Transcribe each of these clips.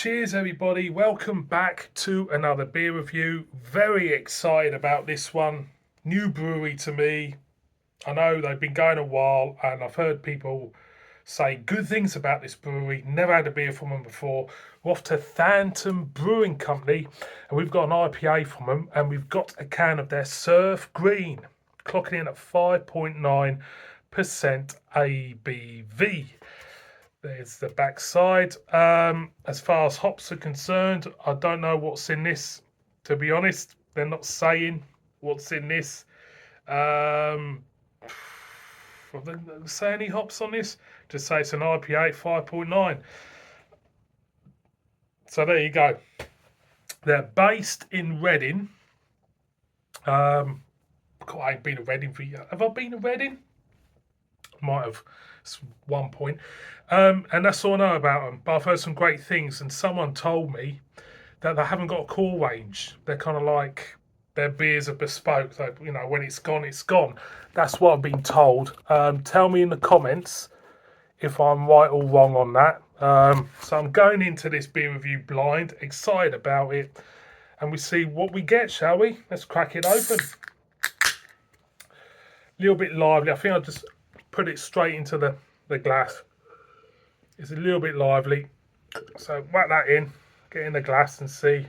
Cheers everybody, welcome back to another beer review. Very excited about this one. New brewery to me. I know they've been going a while and I've heard people say good things about this brewery. Never had a beer from them before. We're off to Phantom Brewing Company and we've got an IPA from them and we've got a can of their Surf Green, clocking in at 5.9% ABV. There's the back side. As far as hops are concerned, I don't know what's in this, to be honest. They're not saying what's in this. They say any hops on this? Just say it's an IPA 5.9. So there you go. They're based in Reading. I ain't been to Reading for you. Have I been to Reading? Might have. It's one point. And that's all I know about them. But I've heard some great things, and someone told me that they haven't got a core range. They're kind of like their beers are bespoke. So, you know, when it's gone, it's gone. That's what I've been told. Tell me in the comments if I'm right or wrong on that. So I'm going into this beer review blind, excited about it, and we see what we get, shall we? Let's crack it open. A little bit lively. I think I'll just put it straight into the glass. It's a little bit lively. So whack that in, get in the glass and see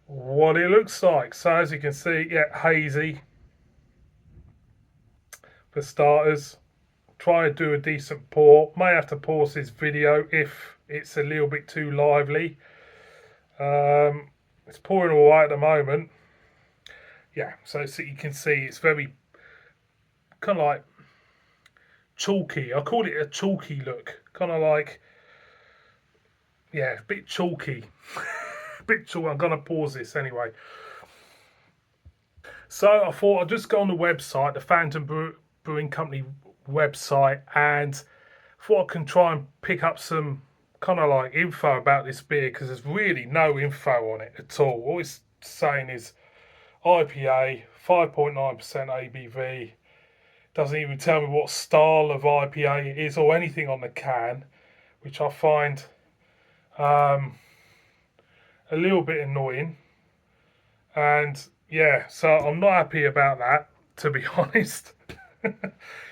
what it looks like. So as you can see, yeah, hazy for starters. Try to do a decent pour. May have to pause this video if it's a little bit too lively. It's pouring all right at the moment. Yeah, so you can see it's very kind of like chalky. I call it a chalky look. Kind of like, yeah, a bit chalky. Bit chalky. I'm going to pause this anyway. So I thought I'd just go on the website, the Phantom Brewing Company website, and thought I can try and pick up some kind of like info about this beer, because there's really no info on it at all. All it's saying is IPA, 5.9% ABV. Doesn't even tell me what style of IPA it is or anything on the can, which I find a little bit annoying. And yeah, so I'm not happy about that, to be honest.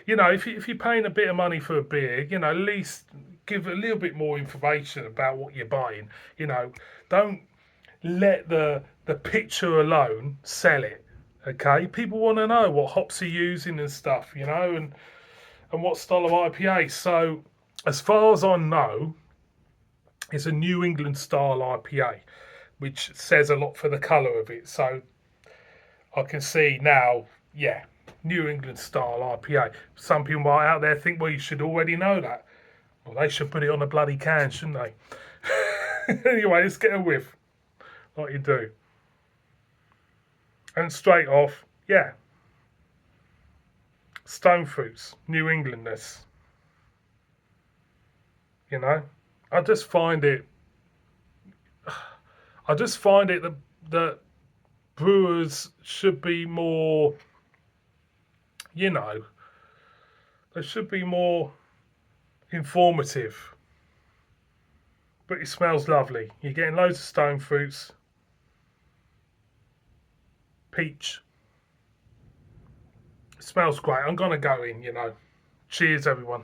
You know, if you're paying a bit of money for a beer, you know, at least give a little bit more information about what you're buying. You know, don't let the picture alone sell it. Okay, people want to know what hops are using and stuff, you know, and what style of IPA. So, as far as I know, it's a New England style IPA, which says a lot for the colour of it. So, I can see now, yeah, New England style IPA. Some people might out there think, well, you should already know that. Well, they should put it on a bloody can, shouldn't they? Anyway, let's get a whiff, like you do. And straight off, yeah, stone fruits, New Englandness. You know, I just find it that brewers should be more, you know, they should be more informative. But it smells lovely. You're getting loads of stone fruits. Peach. It smells great. I'm going to go in, you know. Cheers, everyone.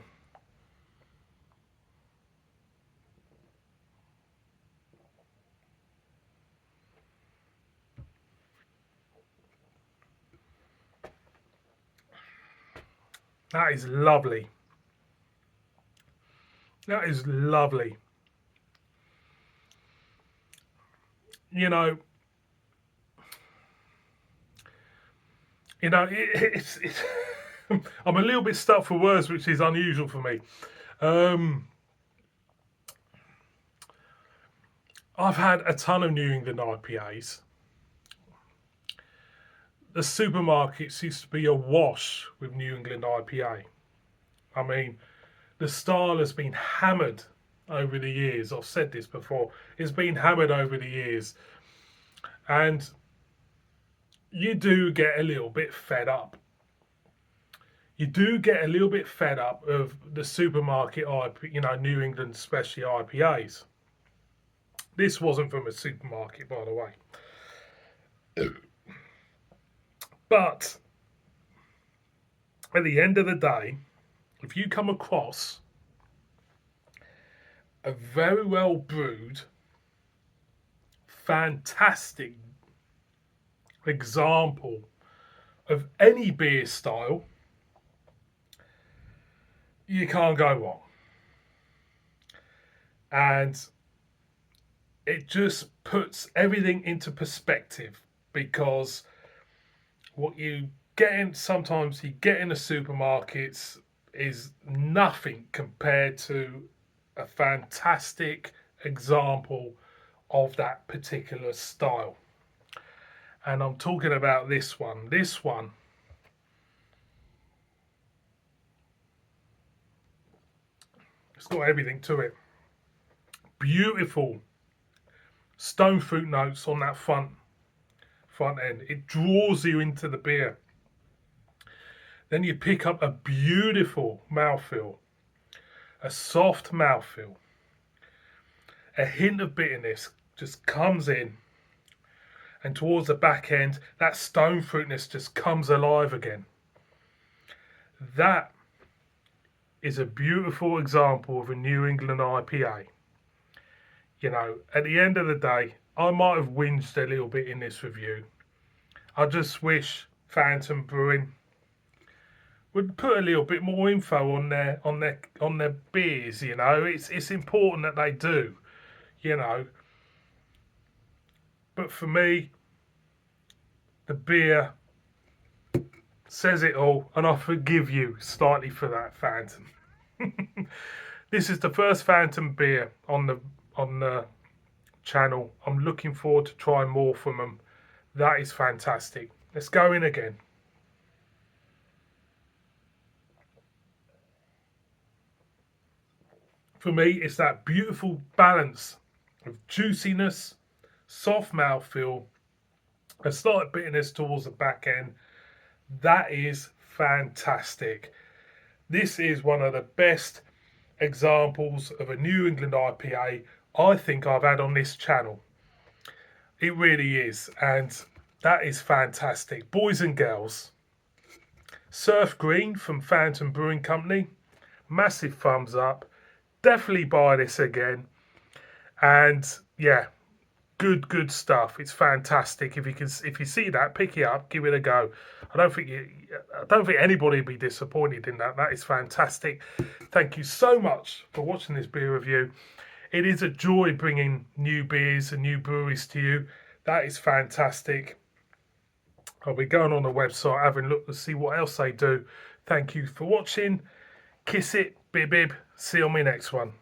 That is lovely. That is lovely. You know, it's I'm a little bit stuck for words, which is unusual for me. I've had a ton of New England IPAs. The supermarkets used to be awash with New England IPA. I mean, the style has been hammered over the years. I've said this before. It's been hammered over the years. And you do get a little bit fed up. You do get a little bit fed up of the supermarket IPA, you know, New England specialty IPAs. This wasn't from a supermarket, by the way. But at the end of the day, if you come across a very well brewed, fantastic example of any beer style, you can't go wrong. And it just puts everything into perspective, because what you get in, sometimes you get in the supermarkets, is nothing compared to a fantastic example of that particular style. And I'm talking about this one. This one it's got everything to it. Beautiful stone fruit notes on that front end. It draws you into the beer. Then you pick up a beautiful mouthfeel, a soft mouthfeel. A hint of bitterness just comes in, and towards the back end, that stone fruitness just comes alive again. That is a beautiful example of a New England IPA. You know, at the end of the day, I might have whinged a little bit in this review. I just wish Phantom Brewing would put a little bit more info on their beers. You know, it's important that they do. You know, but for me, the beer says it all, and I forgive you slightly for that, Phantom. This is the first Phantom beer on the channel. I'm looking forward to trying more from them. That is fantastic. Let's go in again. For me, it's that beautiful balance of juiciness, soft mouthfeel, a slight bitterness towards the back end. That is fantastic. This is one of the best examples of a New England IPA I think I've had on this channel. It really is, and that is fantastic. Boys and girls, Surf Green from Phantom Brewing Company, massive thumbs up. Definitely buy this again. And yeah, good stuff. It's fantastic. If you see that, pick it up, give it a go. I don't think anybody would be disappointed in that. That is fantastic. Thank you so much for watching this beer review. It is a joy bringing new beers and new breweries to you. That is fantastic. I'll be going on the website, having a look to see what else they do. Thank you for watching. Kiss it, bib bib. See you on my next one.